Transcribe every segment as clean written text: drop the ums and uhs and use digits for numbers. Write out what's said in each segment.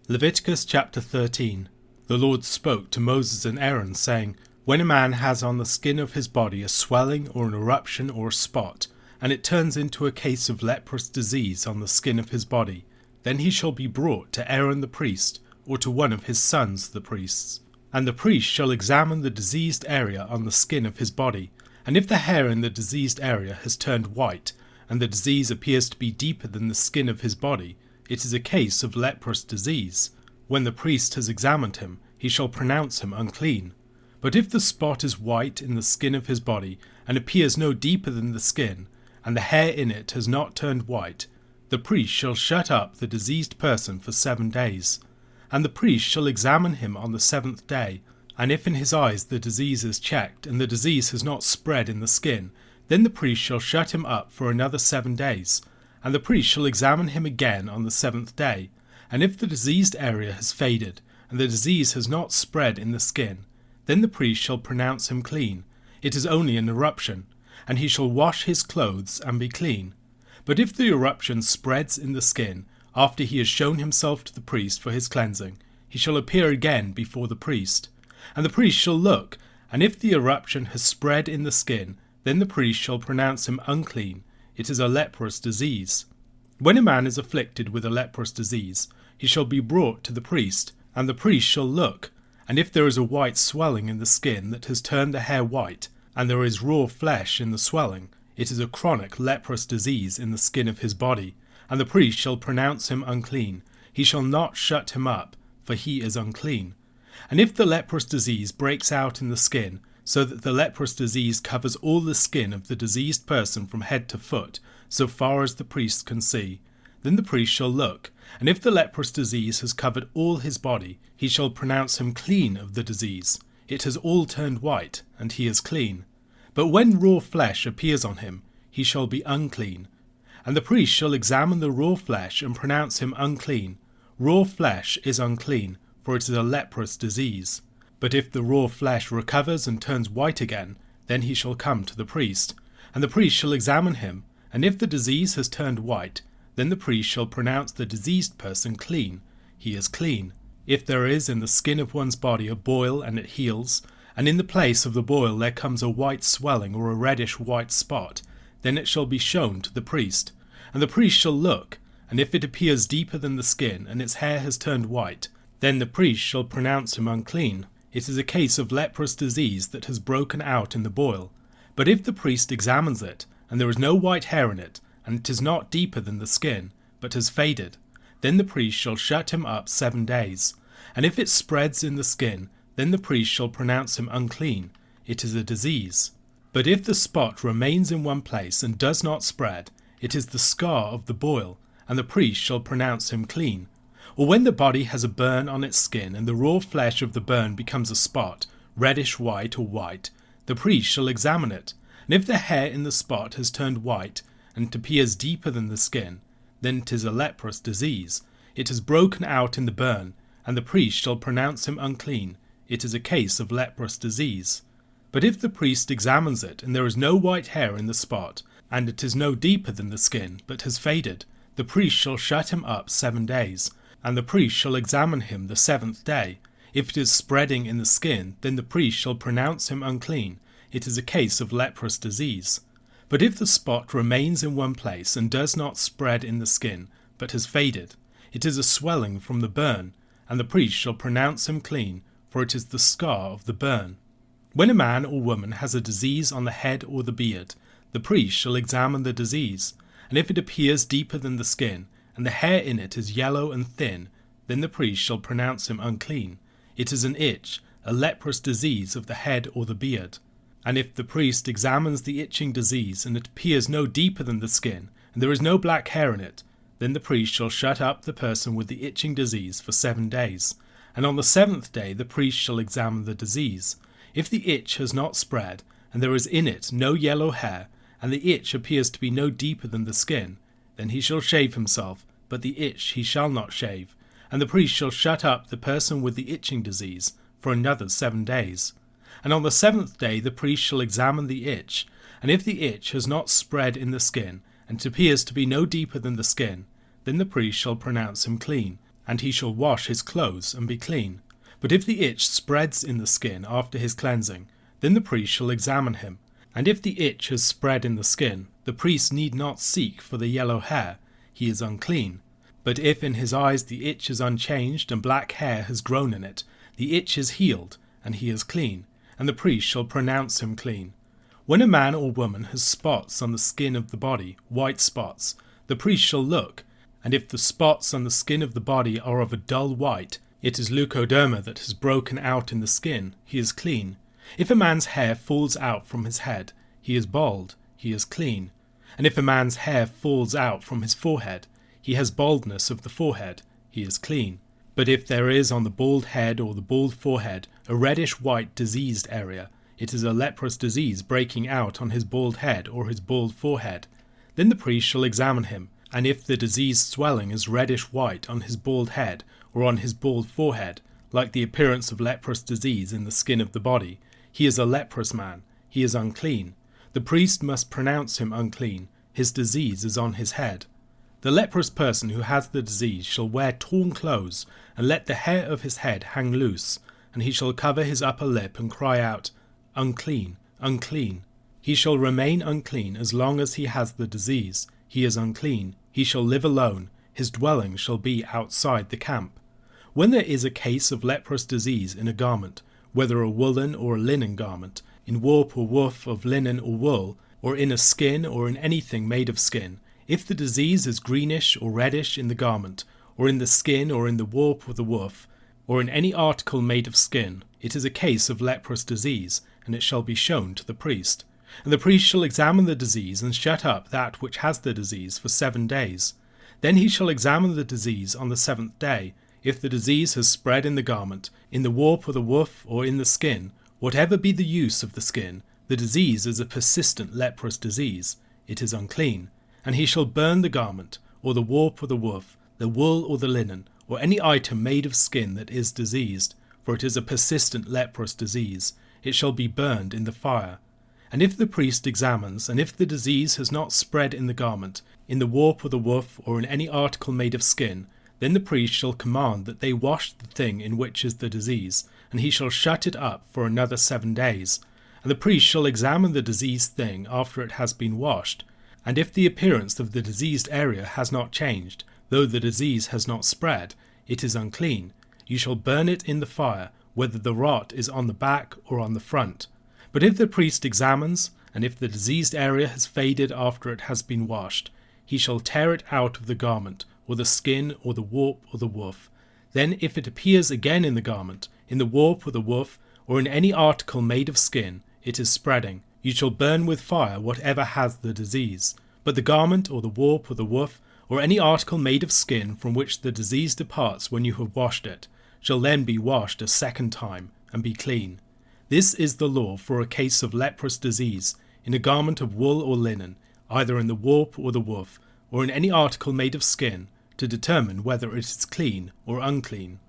Leviticus chapter 13. The Lord spoke to Moses and Aaron, saying, When a man has on the skin of his body a swelling or an eruption or a spot, and it turns into a case of leprous disease on the skin of his body, then he shall be brought to Aaron the priest, or to one of his sons the priests. And the priest shall examine the diseased area on the skin of his body, and if the hair in the diseased area has turned white, and the disease appears to be deeper than the skin of his body, it is a case of leprous disease. When the priest has examined him, he shall pronounce him unclean. But if the spot is white in the skin of his body, and appears no deeper than the skin, and the hair in it has not turned white, the priest shall shut up the diseased person for 7 days. And the priest shall examine him on the 7th day, and if in his eyes the disease is checked, and the disease has not spread in the skin, then the priest shall shut him up for another 7 days. And the priest shall examine him again on the 7th day, and if the diseased area has faded, and the disease has not spread in the skin, then the priest shall pronounce him clean. It is only an eruption, and he shall wash his clothes and be clean. But if the eruption spreads in the skin, after he has shown himself to the priest for his cleansing, he shall appear again before the priest. And the priest shall look, and if the eruption has spread in the skin, then the priest shall pronounce him unclean. It is a leprous disease. When a man is afflicted with a leprous disease, he shall be brought to the priest, and the priest shall look, and if there is a white swelling in the skin that has turned the hair white, and there is raw flesh in the swelling, it is a chronic leprous disease in the skin of his body, and the priest shall pronounce him unclean. He shall not shut him up, for he is unclean. And if the leprous disease breaks out in the skin, so that the leprous disease covers all the skin of the diseased person from head to foot, so far as the priest can see, then the priest shall look, and if the leprous disease has covered all his body, he shall pronounce him clean of the disease. It has all turned white, and he is clean. But when raw flesh appears on him, he shall be unclean. And the priest shall examine the raw flesh and pronounce him unclean. Raw flesh is unclean, for it is a leprous disease. But if the raw flesh recovers and turns white again, then he shall come to the priest. And the priest shall examine him, and if the disease has turned white, then the priest shall pronounce the diseased person clean. He is clean. If there is in the skin of one's body a boil and it heals, and in the place of the boil there comes a white swelling or a reddish white spot, then it shall be shown to the priest. And the priest shall look, and if it appears deeper than the skin, and its hair has turned white, then the priest shall pronounce him unclean. It is a case of leprous disease that has broken out in the boil. But if the priest examines it, and there is no white hair in it, and it is not deeper than the skin, but has faded, then the priest shall shut him up 7 days. And if it spreads in the skin, then the priest shall pronounce him unclean. It is a disease. But if the spot remains in one place and does not spread, it is the scar of the boil, and the priest shall pronounce him clean. Or when the body has a burn on its skin, and the raw flesh of the burn becomes a spot, reddish white or white, the priest shall examine it. And if the hair in the spot has turned white, and it appears deeper than the skin, then it is a leprous disease. It has broken out in the burn, and the priest shall pronounce him unclean. It is a case of leprous disease. But if the priest examines it, and there is no white hair in the spot, and it is no deeper than the skin, but has faded, the priest shall shut him up 7 days. And the priest shall examine him the 7th day. If it is spreading in the skin, then the priest shall pronounce him unclean. It is a case of leprous disease. But if the spot remains in one place and does not spread in the skin, but has faded, it is a swelling from the burn, and the priest shall pronounce him clean, for it is the scar of the burn. When a man or woman has a disease on the head or the beard, the priest shall examine the disease, and if it appears deeper than the skin, and the hair in it is yellow and thin, then the priest shall pronounce him unclean. It is an itch, a leprous disease of the head or the beard. And if the priest examines the itching disease, and it appears no deeper than the skin, and there is no black hair in it, then the priest shall shut up the person with the itching disease for 7 days. And on the 7th day the priest shall examine the disease. If the itch has not spread, and there is in it no yellow hair, and the itch appears to be no deeper than the skin, then he shall shave himself, but the itch he shall not shave. And the priest shall shut up the person with the itching disease for another 7 days. And on the 7th day the priest shall examine the itch, and if the itch has not spread in the skin, and it appears to be no deeper than the skin, then the priest shall pronounce him clean. and he shall wash his clothes and be clean. But if the itch spreads in the skin after his cleansing, then the priest shall examine him. And if the itch has spread in the skin, the priest need not seek for the yellow hair, he is unclean. But if in his eyes the itch is unchanged and black hair has grown in it, the itch is healed, and he is clean, and the priest shall pronounce him clean. When a man or woman has spots on the skin of the body, white spots, the priest shall look, and if the spots on the skin of the body are of a dull white, it is leucoderma that has broken out in the skin, he is clean. If a man's hair falls out from his head, he is bald, he is clean. And if a man's hair falls out from his forehead, he has baldness of the forehead, he is clean. But if there is on the bald head or the bald forehead a reddish-white diseased area, it is a leprous disease breaking out on his bald head or his bald forehead. Then the priest shall examine him, and if the diseased swelling is reddish-white on his bald head or on his bald forehead, like the appearance of leprous disease in the skin of the body, he is a leprous man, he is unclean. The priest must pronounce him unclean, his disease is on his head. The leprous person who has the disease shall wear torn clothes, and let the hair of his head hang loose, and he shall cover his upper lip and cry out, Unclean, unclean. He shall remain unclean as long as he has the disease. He is unclean. He shall live alone. His dwelling shall be outside the camp. When there is a case of leprous disease in a garment, whether a woolen or a linen garment, in warp or woof of linen or wool, or in a skin or in anything made of skin, if the disease is greenish or reddish in the garment, or in the skin or in the warp or the woof, or in any article made of skin, it is a case of leprous disease, and it shall be shown to the priest. And the priest shall examine the disease and shut up that which has the disease for 7 days. Then he shall examine the disease on the 7th day. If the disease has spread in the garment, in the warp or the woof, or in the skin, whatever be the use of the skin, the disease is a persistent leprous disease. It is unclean. And he shall burn the garment, or the warp or the woof, the wool or the linen, or any item made of skin that is diseased, for it is a persistent leprous disease. It shall be burned in the fire. And if the priest examines, and if the disease has not spread in the garment, in the warp or the woof, or in any article made of skin, then the priest shall command that they wash the thing in which is the disease, and he shall shut it up for another 7 days. And the priest shall examine the diseased thing after it has been washed. And if the appearance of the diseased area has not changed, though the disease has not spread, it is unclean. You shall burn it in the fire, whether the rot is on the back or on the front. But if the priest examines, and if the diseased area has faded after it has been washed, he shall tear it out of the garment, or the skin, or the warp, or the woof. Then if it appears again in the garment, in the warp or the woof, or in any article made of skin, it is spreading. You shall burn with fire whatever has the disease. But the garment, or the warp, or the woof, or any article made of skin from which the disease departs when you have washed it, shall then be washed a 2nd time, and be clean. This is the law for a case of leprous disease, in a garment of wool or linen, either in the warp or the woof, or in any article made of skin, to determine whether it is clean or unclean.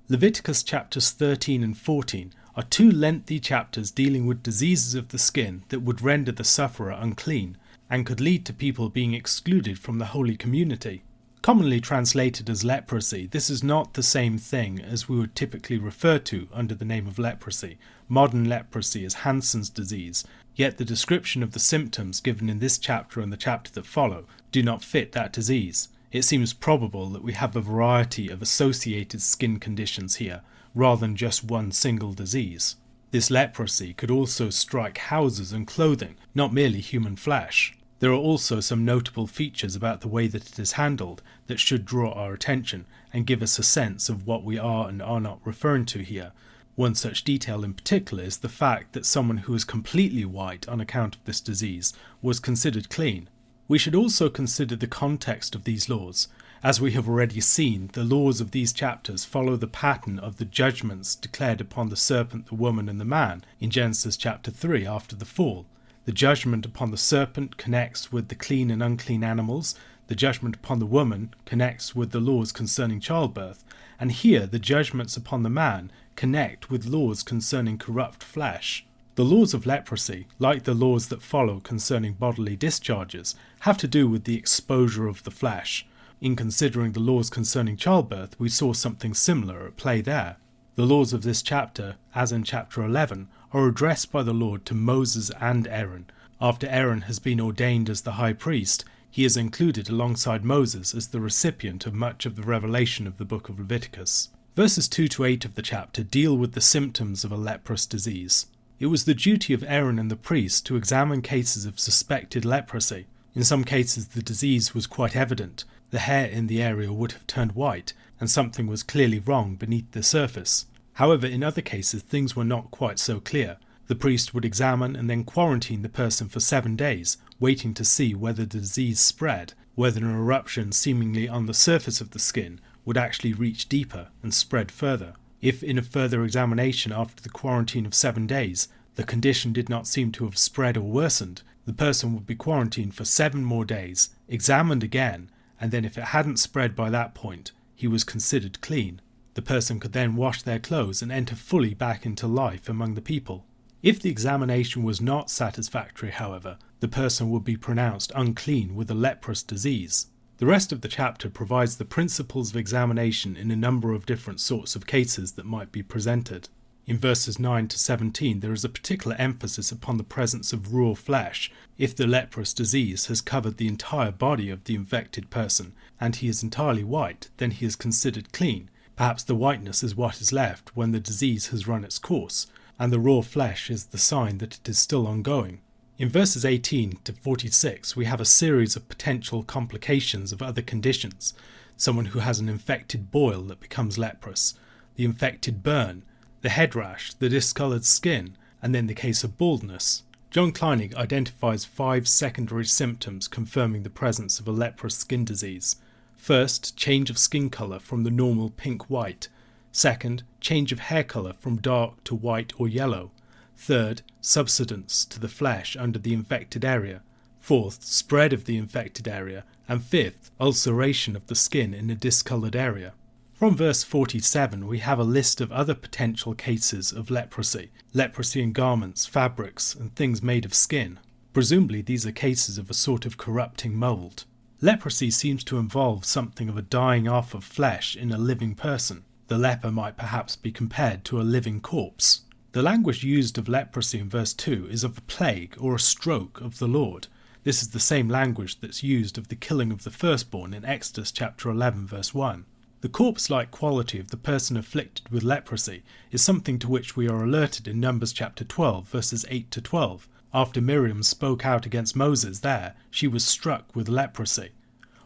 Leviticus chapters 13 and 14 are 2 lengthy chapters dealing with diseases of the skin that would render the sufferer unclean, and could lead to people being excluded from the holy community. Commonly translated as leprosy, this is not the same thing as we would typically refer to under the name of leprosy. Modern leprosy is Hansen's disease, yet the description of the symptoms given in this chapter and the chapter that follow do not fit that disease. It seems probable that we have a variety of associated skin conditions here, rather than just one single disease. This leprosy could also strike houses and clothing, not merely human flesh. There are also some notable features about the way that it is handled that should draw our attention and give us a sense of what we are and are not referring to here. One such detail in particular is the fact that someone who is completely white on account of this disease was considered clean. We should also consider the context of these laws. As we have already seen, the laws of these chapters follow the pattern of the judgments declared upon the serpent, the woman, and the man in Genesis chapter 3 after the fall. The judgment upon the serpent connects with the clean and unclean animals, the judgment upon the woman connects with the laws concerning childbirth, and here the judgments upon the man connect with laws concerning corrupt flesh. The laws of leprosy, like the laws that follow concerning bodily discharges, have to do with the exposure of the flesh. In considering the laws concerning childbirth, we saw something similar at play there. The laws of this chapter, as in chapter 11, are addressed by the Lord to Moses and Aaron. After Aaron has been ordained as the high priest, he is included alongside Moses as the recipient of much of the revelation of the book of Leviticus. Verses 2 to 8 of the chapter deal with the symptoms of a leprous disease. It was the duty of Aaron and the priest to examine cases of suspected leprosy. In some cases the disease was quite evident. The hair in the area would have turned white, and something was clearly wrong beneath the surface. However, in other cases things were not quite so clear. The priest would examine and then quarantine the person for 7 days, waiting to see whether the disease spread, whether an eruption seemingly on the surface of the skin would actually reach deeper and spread further. If in a further examination after the quarantine of 7 days, the condition did not seem to have spread or worsened, the person would be quarantined for 7 more days, examined again, and then if it hadn't spread by that point, he was considered clean. The person could then wash their clothes and enter fully back into life among the people. If the examination was not satisfactory, however, the person would be pronounced unclean with a leprous disease. The rest of the chapter provides the principles of examination in a number of different sorts of cases that might be presented. In verses 9 to 17 there is a particular emphasis upon the presence of raw flesh. If the leprous disease has covered the entire body of the infected person and he is entirely white, then he is considered clean. Perhaps the whiteness is what is left when the disease has run its course, and the raw flesh is the sign that it is still ongoing. In verses 18 to 46 we have a series of potential complications of other conditions. Someone who has an infected boil that becomes leprous, the infected burn, the head rash, the discoloured skin, and then the case of baldness. John Kleinig identifies 5 secondary symptoms confirming the presence of a leprous skin disease. First, change of skin colour from the normal pink-white. Second, change of hair colour from dark to white or yellow. Third, subsidence to the flesh under the infected area. Fourth, spread of the infected area. And fifth, ulceration of the skin in a discoloured area. From verse 47 we have a list of other potential cases of leprosy. Leprosy in garments, fabrics, and things made of skin. Presumably these are cases of a sort of corrupting mould. Leprosy seems to involve something of a dying off of flesh in a living person. The leper might perhaps be compared to a living corpse. The language used of leprosy in verse 2 is of a plague or a stroke of the Lord. This is the same language that's used of the killing of the firstborn in Exodus chapter 11 verse 1. The corpse-like quality of the person afflicted with leprosy is something to which we are alerted in Numbers chapter 12 verses 8 to 12. After Miriam spoke out against Moses there, she was struck with leprosy.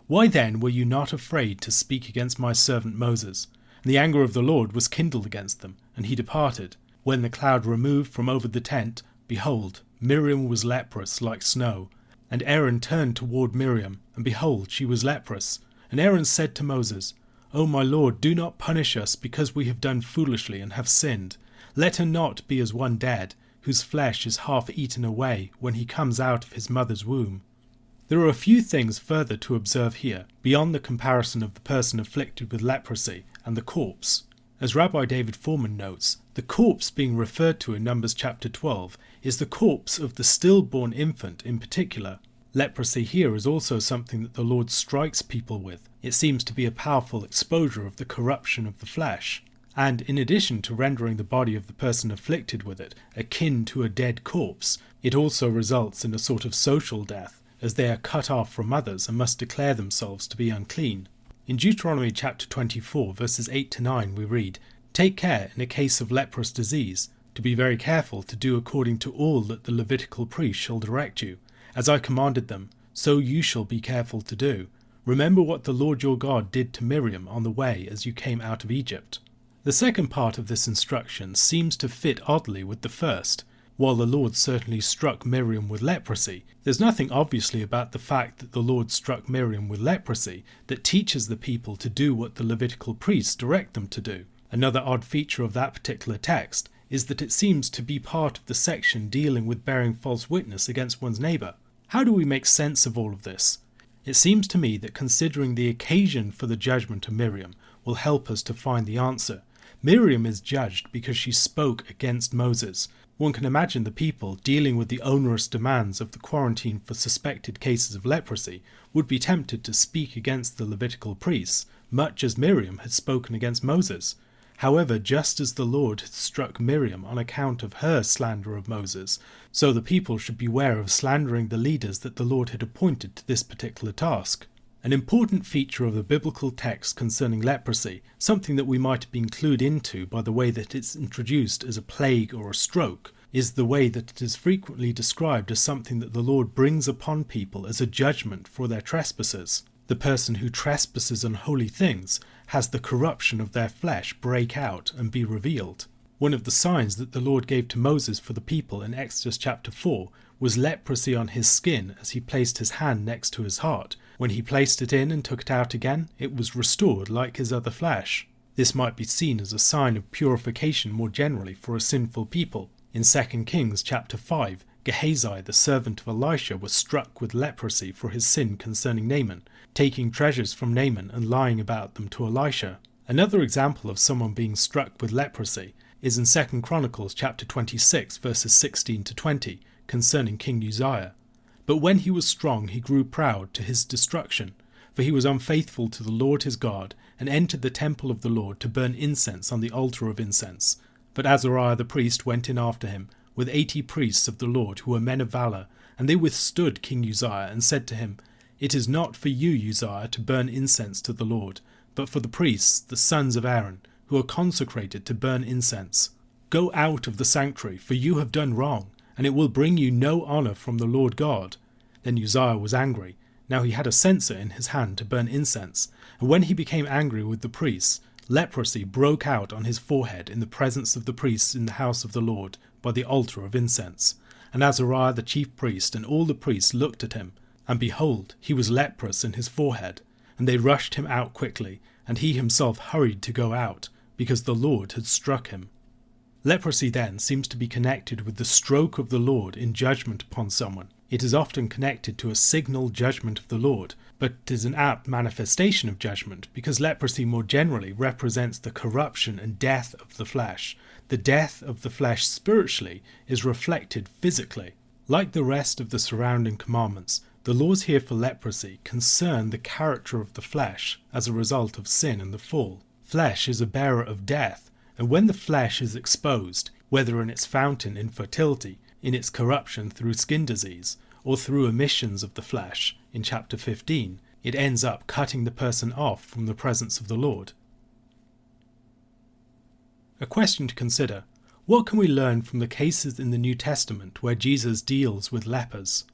Why then were you not afraid to speak against my servant Moses? And the anger of the Lord was kindled against them, and he departed. When the cloud removed from over the tent, behold, Miriam was leprous like snow. And Aaron turned toward Miriam, and behold, she was leprous. And Aaron said to Moses, O my Lord, do not punish us because we have done foolishly and have sinned. Let her not be as one dead, whose flesh is half eaten away when he comes out of his mother's womb. There are a few things further to observe here, beyond the comparison of the person afflicted with leprosy and the corpse. As Rabbi David Foreman notes, the corpse being referred to in Numbers chapter 12 is the corpse of the stillborn infant in particular. Leprosy here is also something that the Lord strikes people with. It seems to be a powerful exposure of the corruption of the flesh. And in addition to rendering the body of the person afflicted with it akin to a dead corpse, it also results in a sort of social death, as they are cut off from others and must declare themselves to be unclean. In Deuteronomy chapter 24 verses 8 to 9 we read, Take care in a case of leprous disease, to be very careful to do according to all that the Levitical priest shall direct you. As I commanded them, so you shall be careful to do. Remember what the Lord your God did to Miriam on the way as you came out of Egypt. The second part of this instruction seems to fit oddly with the first. While the Lord certainly struck Miriam with leprosy, there's nothing obviously about the fact that the Lord struck Miriam with leprosy that teaches the people to do what the Levitical priests direct them to do. Another odd feature of that particular text is that it seems to be part of the section dealing with bearing false witness against one's neighbour. How do we make sense of all of this? It seems to me that considering the occasion for the judgment of Miriam will help us to find the answer. Miriam is judged because she spoke against Moses. One can imagine the people dealing with the onerous demands of the quarantine for suspected cases of leprosy would be tempted to speak against the Levitical priests, much as Miriam had spoken against Moses. However, just as the Lord had struck Miriam on account of her slander of Moses, so the people should beware of slandering the leaders that the Lord had appointed to this particular task. An important feature of the biblical text concerning leprosy, something that we might be included into by the way that it's introduced as a plague or a stroke, is the way that it is frequently described as something that the Lord brings upon people as a judgment for their trespasses. The person who trespasses on holy things has the corruption of their flesh break out and be revealed. One of the signs that the Lord gave to Moses for the people in Exodus chapter 4 was leprosy on his skin as he placed his hand next to his heart. When he placed it in and took it out again, it was restored like his other flesh. This might be seen as a sign of purification more generally for a sinful people. In 2 Kings chapter 5, Gehazi, the servant of Elisha, was struck with leprosy for his sin concerning Naaman, taking treasures from Naaman and lying about them to Elisha. Another example of someone being struck with leprosy is in 2 Chronicles chapter 26, verses 16 to 20, concerning King Uzziah. But when he was strong, he grew proud to his destruction, for he was unfaithful to the Lord his God, and entered the temple of the Lord to burn incense on the altar of incense. But Azariah the priest went in after him, with 80 priests of the Lord who were men of valour, and they withstood King Uzziah, and said to him, It is not for you, Uzziah, to burn incense to the Lord, but for the priests, the sons of Aaron, who are consecrated to burn incense. Go out of the sanctuary, for you have done wrong, and it will bring you no honour from the Lord God. Then Uzziah was angry. Now he had a censer in his hand to burn incense, and when he became angry with the priests, leprosy broke out on his forehead in the presence of the priests in the house of the Lord by the altar of incense. And Azariah the chief priest and all the priests looked at him, and behold, he was leprous in his forehead. And they rushed him out quickly, and he himself hurried to go out, because the Lord had struck him. Leprosy then seems to be connected with the stroke of the Lord in judgment upon someone. It is often connected to a signal judgment of the Lord, but it is an apt manifestation of judgment because leprosy more generally represents the corruption and death of the flesh. The death of the flesh spiritually is reflected physically. Like the rest of the surrounding commandments, the laws here for leprosy concern the character of the flesh as a result of sin and the fall. Flesh is a bearer of death, and when the flesh is exposed, whether in its fountain infertility, in its corruption through skin disease, or through emissions of the flesh, in chapter 15, it ends up cutting the person off from the presence of the Lord. A question to consider: what can we learn from the cases in the New Testament where Jesus deals with lepers?